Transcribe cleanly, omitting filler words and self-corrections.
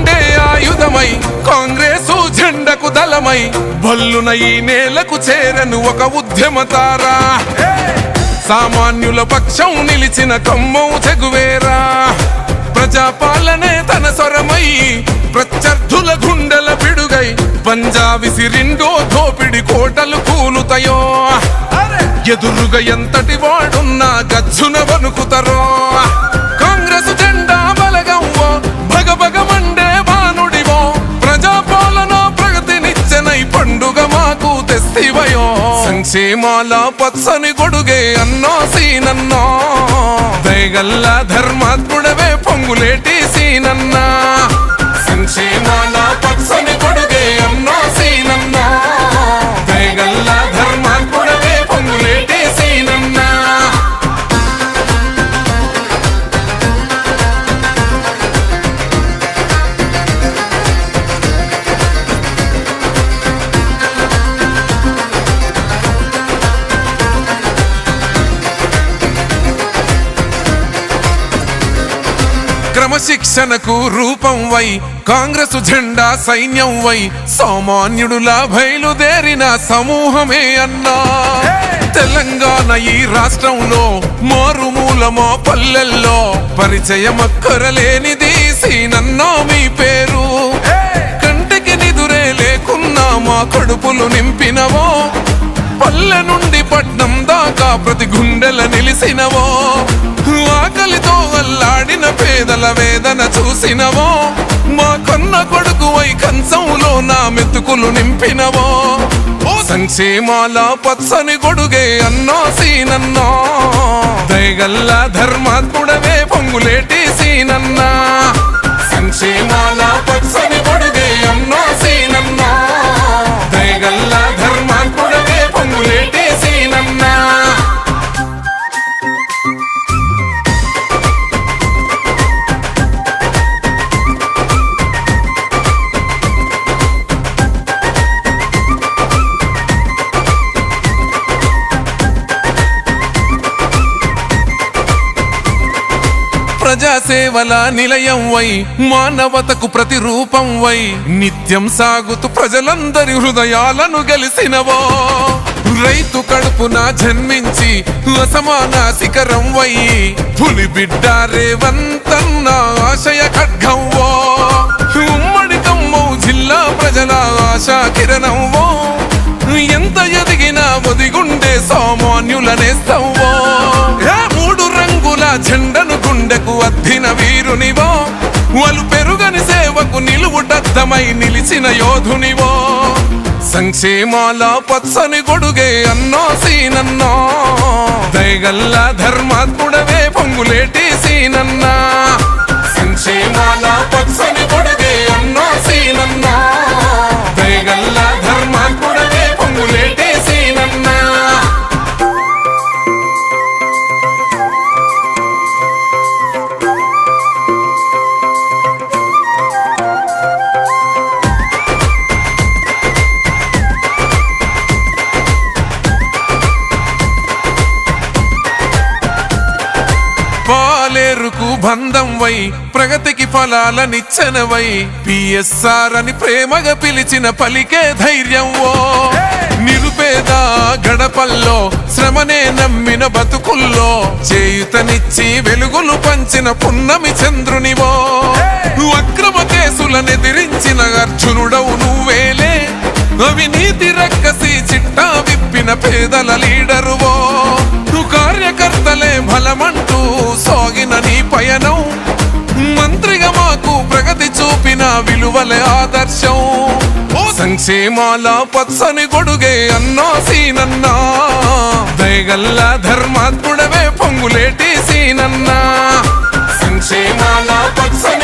గుండె ఆయుధమై కాంగ్రెసు జెండకు దళమై బల్లున ఈ నేలకు చేరను ఒక ఉద్యమతారా సామాన్యుల పక్షం నిలిచిన ఖమ్మం చెగువేరా ప్రజాపాలనే తన స్వరమై ప్రత్యర్థుల గుండెల పిడుగై పంజా విసిరిండో దోపిడి కోటలు కూలుతాయో ఎదురుగా ఎంతటి వాడున్నా గజ్జున వణుకుతారో కాంగ్రెస్ జెండా బలగంవో భగభగ మండే బానుడివో ప్రజాపాలన ప్రగతినిచ్చనై పండుగ మాకు తెస్తివయో సంక్షేమాల పచ్చని గొడుగే అన్నో సీనన్నో దయగల్ల ధర్మాత్ముడవే పొంగులేటి సీనన్నా సంక్షేమాల పచ్చని గొడుగే అన్నో సీనన్నా దయగల్ల ధర్మాత్ముడవే పొంగులేటి సీనన్నా క్రమశిక్షణకు రూపం వై కాంగ్రెసు జెండా సైన్యం వై సామాన్యుడులా బయలుదేరిన సమూహమే అన్నా తెలంగాణ ఈ రాష్ట్రంలో మారుమూలమో పల్లెల్లో పరిచయమక్కరలేనిది సీనన్నా మీ పేరు కంటికి నిదురే లేకున్నా మా కడుపులు నింపినవో పల్లె నుండి పట్నం దాకా ప్రతి గుండెల నిలిసినవో ఆకలితో అల్లాడిన పేదల వేదన చూసినవో మా కన్న కొడుకువై కంచంలో నా మెతుకులు నింపినవో సంక్షేమాల పచ్చని గొడుగే అన్నో సీనన్నో దయగల్ల ధర్మాత్ముడవే పొంగులేటి సీనన్నా సంక్షేమాల పచ్చని గొడుగే అన్నో సీనన్నో దయగల్ల ధర్మాత్ముడవే పొంగులేటి సీనన్నా ప్రజాసేవల నిలయం వై మానవతకు ప్రతిరూపం వై నిత్యం సాగుతూ ప్రజలందరి హృదయాలను గెలిసినవో రైతు కడుపున జన్మించి అసమాన శిఖరం వై పులి బిడ్డ రేవంతన్న ఆశయ ఖడ్గంవో ఉమ్మడి ఖమ్మం జిల్లా ప్రజల ఆశా కిరణంవో ఎంత ఎదిగినా ఒదిగుండే సామాన్యులనేస్తవో మూడు రంగుల జెండను గుండెకు అద్దిన వీరునివో వాళ్ళు పెరుగని సేవకు నిలువుటద్దమై నిలిచిన యోధునివో సంక్షేమాల పచ్చని గొడుగే అన్నో సీనన్నో దయగల్ల ధర్మాత్ముడవే పొంగులేటి సీనన్నా సంక్షేమాల పచ్చని గొడుగే అన్నో సీనన్నో దయగల్ల ధర్మాత్ముడవే పొంగులేటి సీనన్నా పాలేరుకు బంధం వై ప్రగతికి ఫలాలనిచ్చనవై పిఎస్ఆర్ అని ప్రేమగా పిలిచిన పలికే ధైర్యం ఓ నిరుపేద గడపల్లో శ్రమనే నమ్మిన బతుకుల్లో చేయుతనిచ్చి వెలుగులు పంచిన పున్నమి చంద్రునివో అక్రమ కేసులనెదిరించిన అర్జునుడవు నువ్వేలే అవినీతి రక్కసి చిట్టా విప్పిన పేదల లీడరువో కార్యకర్తలే బలమంటూ సాగిన నీ పయనం మంత్రిగా మాకు ప్రగతి చూపిన విలువలే ఆదర్శం సంక్షేమాల పచ్చని గొడుగే అన్నో సీనన్నా దయగల్ల ధర్మాత్ముడవే పొంగులేటి సీనన్నా సంక్షేమాల పచ్చని